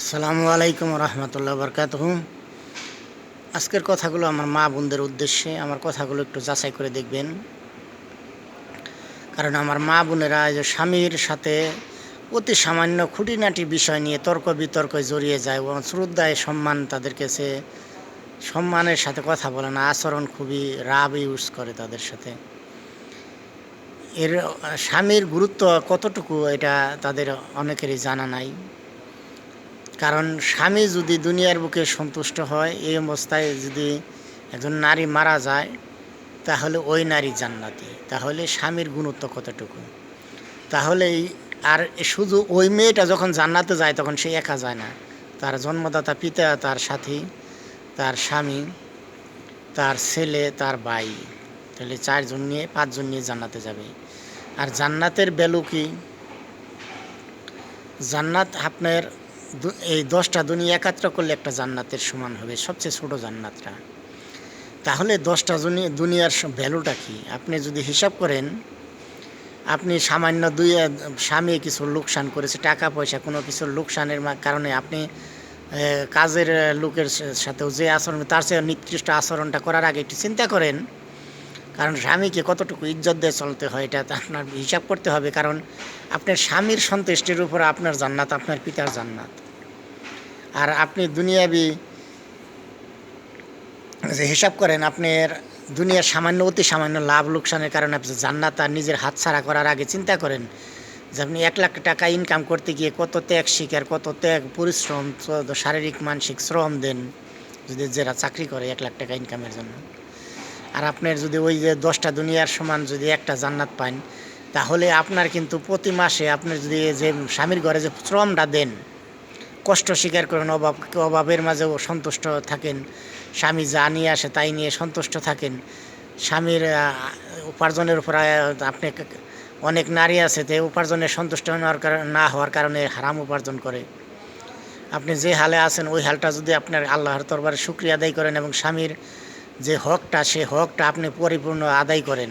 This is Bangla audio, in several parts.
আসসালামু আলাইকুম রহমতুল্লাহ বরকাতুহ। আজকের কথাগুলো আমার মা বোনদের উদ্দেশ্যে। আমার কথাগুলো একটু যাচাই করে দেখবেন, কারণ আমার মা বোনেরা যে স্বামীর সাথে অতি সামান্য খুঁটিনাটি বিষয় নিয়ে তর্ক বিতর্কে জড়িয়ে যায় এবং শ্রদ্ধায় সম্মান তাদের কাছে সম্মানের সাথে কথা বলে না, আচরণ খুবই রাব ইউজ করে তাদের সাথে। এর স্বামীর গুরুত্ব কতটুকু এটা তাদের অনেকেরই জানা নাই। কারণ স্বামী যদি দুনিয়ার বুকে সন্তুষ্ট হয়, এই অবস্থায় যদি একজন নারী মারা যায়, তাহলে ওই নারী জান্নাতি। তাহলে স্বামীর গুরুত্ব কতটুকু? তাহলেই আর শুধু ওই মেয়েটা যখন জান্নাতে যায় তখন সে একা যায় না, তার জন্মদাতা পিতা, তার সাথী, তার স্বামী, তার ছেলে, তার ভাই, তাহলে 4জন নিয়ে 5জন নিয়ে জান্নাতে যাবে। আর জান্নাতের ভ্যালু কি? জান্নাত আপনার এই 10টা দুনিয়া একাত্র করলে একটা জান্নাতের সমান হবে, সবচেয়ে ছোটো জান্নাতটা। তাহলে 10টা দুনিয়ার ভ্যালুটা কি? আপনি যদি হিসাব করেন, আপনি সামান্য স্বামী কিছু লোকসান করেছে, টাকা পয়সা কোনো কিছুর লোকসানের কারণে আপনি কাজের লোকের সাথেও যে আচরণ, তার চেয়ে নিকৃষ্ট আচরণটা করার আগে একটু চিন্তা করেন। কারণ স্বামীকে কতটুকু ইজ্জত দিয়ে চলতে হয় এটা আপনার হিসাব করতে হবে। কারণ আপনার স্বামীর সন্তুষ্টির উপর আপনার জান্নাত, আপনার পিতার জান্নাত। আর আপনি দুনিয়াবি যে হিসাব করেন, আপনার দুনিয়ার সামান্য অতি সামান্য লাভ লোকসানের কারণে আপনি জান্নাত আর নিজের হাতছাড়া করার আগে চিন্তা করেন যে আপনি 1 লাখ টাকা ইনকাম করতে গিয়ে কত ত্যাগ শিকার, কত ত্যাগ পরিশ্রম, শারীরিক মানসিক শ্রম দেন যদি যারা চাকরি করে 1 লাখ টাকা ইনকামের জন্য। আর আপনার যদি ওই যে 10টা দুনিয়ার সমান যদি একটা জান্নাত পান, তাহলে আপনার কিন্তু প্রতি মাসে আপনি যদি যে স্বামীর ঘরে যে শ্রমটা দেন, কষ্ট স্বীকার করেন, অভাবের মাঝেও সন্তুষ্ট থাকেন, স্বামী যা নিয়ে আসে তাই নিয়ে সন্তুষ্ট থাকেন, স্বামীর উপার্জনের উপর আপনি অনেক নারী আছে যে উপার্জনে সন্তুষ্ট না হওয়ার কারণে হারাম উপার্জন করে। আপনি যে হালে আছেন ওই হালটা যদি আপনার আল্লাহর দরবারে শুকরিয়া আদায় করেন এবং স্বামীর যে হকটা, সে হকটা আপনি পরিপূর্ণ আদায় করেন,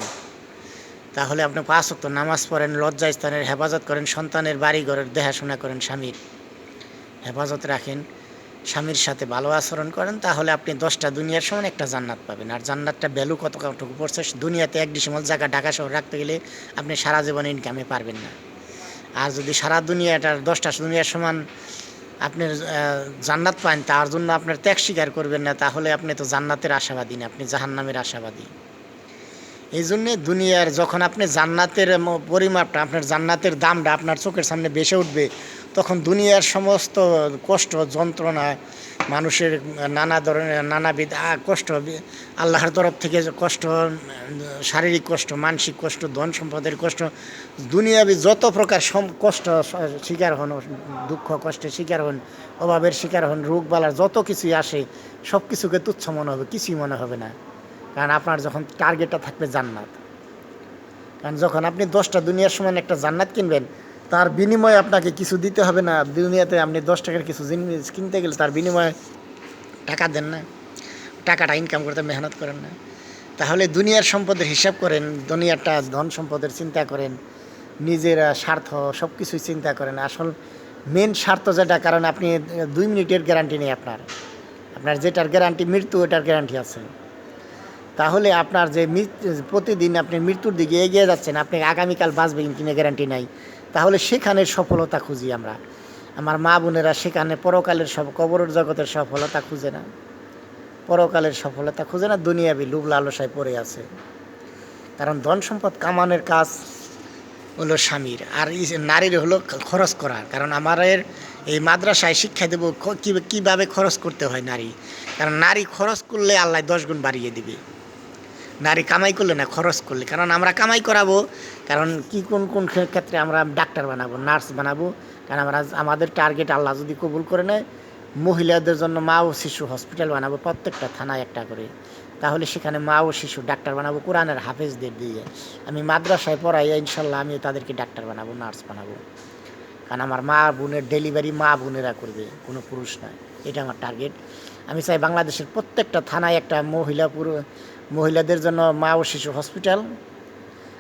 তাহলে আপনি 5 ওয়াক্ত নামাজ পড়েন, লজ্জাস্থানের হেফাজত করেন, সন্তানের বাড়ি ঘরের দেখাশোনা করেন, স্বামীর হেফাজত রাখেন, স্বামীর সাথে ভালো আচরণ করেন, তাহলে আপনি 10টা দুনিয়ার সমান একটা জান্নাত পাবেন। আর জান্নাতটা ভ্যালু কতটুকু পড়ছে, দুনিয়াতে 1 ডিসিমল জায়গা ঢাকা শহর রাখতে গেলে আপনি সারা জীবন ইনকামে পারবেন না। আর যদি সারা দুনিয়াটার 10টা দুনিয়ার সমান আপনার জান্নাত পান, তার জন্য আপনার ত্যাগ স্বীকার করবেন না, তাহলে আপনি তো জান্নাতের আশাবাদী না, আপনি জাহান্নামের আশাবাদী। এই জন্যে দুনিয়ার যখন আপনি জান্নাতের পরিমাপটা, আপনার জান্নাতের দামটা আপনার চোখের সামনে ভেসে উঠবে, তখন দুনিয়ার সমস্ত কষ্ট যন্ত্রণা, মানুষের নানা ধরনের নানাবিধ কষ্ট, আল্লাহর তরফ থেকে কষ্ট, শারীরিক কষ্ট, মানসিক কষ্ট, ধন সম্পদের কষ্ট, দুনিয়াবি যত প্রকার কষ্ট শিকার হন, দুঃখ কষ্টের শিকার হন, অভাবের শিকার হন, রোগ বালার যত কিছুই আসে, সব কিছুকে তুচ্ছ মনে হবে, কিছুই মনে হবে না। কারণ আপনার যখন টার্গেটটা থাকবে জান্নাত। কারণ যখন আপনি 10টা দুনিয়ার সমান একটা জান্নাত কিনবেন, তার বিনিময়ে আপনাকে কিছু দিতে হবে না। দুনিয়াতে আপনি 10 টাকার কিছু জিনিস কিনতে গেলে তার বিনিময়ে টাকা দেন না, টাকাটা ইনকাম করতে মেহনত করেন না। তাহলে দুনিয়ার সম্পদের হিসাব করেন, দুনিয়াটা ধন সম্পদের চিন্তা করেন, নিজের স্বার্থ সব কিছুই চিন্তা করেন। আসল মেন স্বার্থ যেটা, কারণ আপনি 2 মিনিটের গ্যারান্টি নেই আপনার, আপনার যেটার গ্যারান্টি মৃত্যু, ওটার গ্যারান্টি আছে। তাহলে আপনার যে প্রতিদিন আপনি মৃত্যুর দিকে এগিয়ে যাচ্ছেন, আপনি আগামীকাল বাঁচবেন কিনা গ্যারান্টি নাই। তাহলে সেখানে সফলতা খুঁজি আমরা। আমার মা বোনেরা সেখানে পরকালের কবরের জগতের সফলতা খুঁজে না, পরকালের সফলতা খুঁজে না, দুনিয়াবি লোভ লালসায় পড়ে আছে। কারণ ধন সম্পদ কামানোর কাজ হলো স্বামীর, আর নারীর হলো খরচ করা। কারণ আমাদের এই মাদ্রাসায় শিক্ষা দেব কীভাবে খরচ করতে হয় নারী। কারণ নারী খরচ করলে আল্লাহ 10 গুণ বাড়িয়ে দিবে, নারী কামাই করলে না, খরচ করলে। কারণ আমরা কামাই করাবো, কারণ কি কোন কোন ক্ষেত্রে আমরা ডাক্তার বানাবো, নার্স বানাবো। কারণ আমাদের টার্গেট আল্লাহ যদি কবুল করে নেয়, মহিলাদের জন্য মা ও শিশু হসপিটাল বানাবো, প্রত্যেকটা থানায় একটা করে। তাহলে সেখানে মা ও শিশু ডাক্তার বানাবো কোরআনের হাফেজদের দিয়ে। আমি মাদ্রাসায় পড়াই, ইনশাল্লাহ আমি তাদেরকে ডাক্তার বানাবো, নার্স বানাবো। কারণ আমার মা বোনের ডেলিভারি মা বোনেরা করবে, কোনো পুরুষ নয়। এটা আমার টার্গেট। আমি চাই বাংলাদেশের প্রত্যেকটা থানায় একটা মহিলাদের জন্য মা ও শিশু হসপিটাল,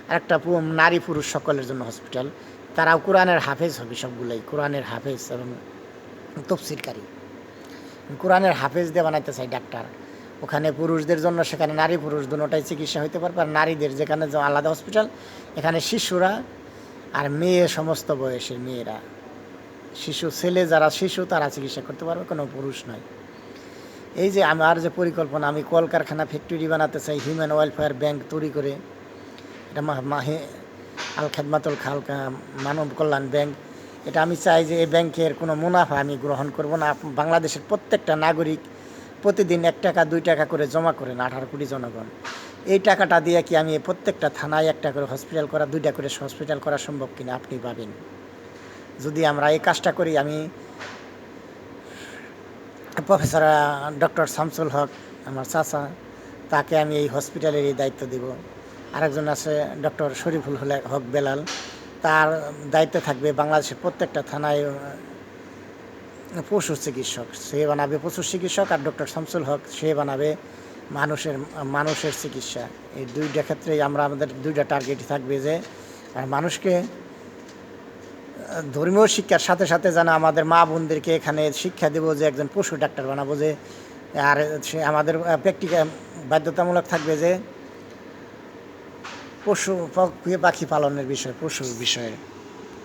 আর একটা নারী পুরুষ সকলের জন্য হসপিটাল। তারাও কোরআনের হাফেজ হবে, সবগুলোই কোরআনের হাফেজ এবং তফসিরকারী। কোরআনের হাফেজ দিয়ে বানাইতে চাই ডাক্তার। ওখানে পুরুষদের জন্য সেখানে নারী পুরুষ দুটোটাই চিকিৎসা হইতে পারবে, আর নারীদের যেখানে আলাদা হসপিটাল, এখানে শিশুরা আর মেয়ে সমস্ত বয়সের মেয়েরা, শিশু ছেলে যারা শিশু তারা চিকিৎসা করতে পারবে, কোনো পুরুষ নয়। এই যে আমার যে পরিকল্পনা, আমি কলকারখানা ফ্যাক্টরি বানাতে চাই, হিউম্যান ওয়েলফেয়ার ব্যাংক তৈরি করে, এটা মাহে আল খেদমাতুল খালকা মানব কল্যাণ ব্যাংক, এটা আমি চাই যে এই ব্যাংকের কোনো মুনাফা আমি গ্রহণ করব না। বাংলাদেশের প্রত্যেকটা নাগরিক প্রতিদিন 1 টাকা 2 টাকা করে জমা করেন, 18 কোটি জনগণ। এই টাকাটা দিয়ে কি আমি প্রত্যেকটা থানায় একটা করে হসপিটাল করা, 2টা করে হসপিটাল করা সম্ভব কিনা আপনি ভাবেন। যদি আমরা এই কাজটা করি, আমি প্রফেসর ডক্টর শামসুল হক আমার চাচা, তাকে আমি এই হসপিটালের এই দায়িত্ব দেব। আরেকজন আছে ডক্টর শরীফুল হক বেলাল, তার দায়িত্বে থাকবে বাংলাদেশের প্রত্যেকটা থানায় পশু চিকিৎসক, সে বানাবে পশু চিকিৎসক, আর ডক্টর শামসুল হক সে বানাবে মানুষের চিকিৎসা। এই 2টা ক্ষেত্রেই আমাদের 2টা টার্গেটই থাকবে, যে মানুষকে ধর্মীয় শিক্ষার সাথে সাথে যেন আমাদের মা বোনদেরকে এখানে শিক্ষা দেবো যে একজন পশু ডাক্তার বানাবো, যে আর সে আমাদের প্র্যাকটিক্যাল বাধ্যতামূলক থাকবে যে পশু পাখি পালনের বিষয়, পশুর বিষয়ে।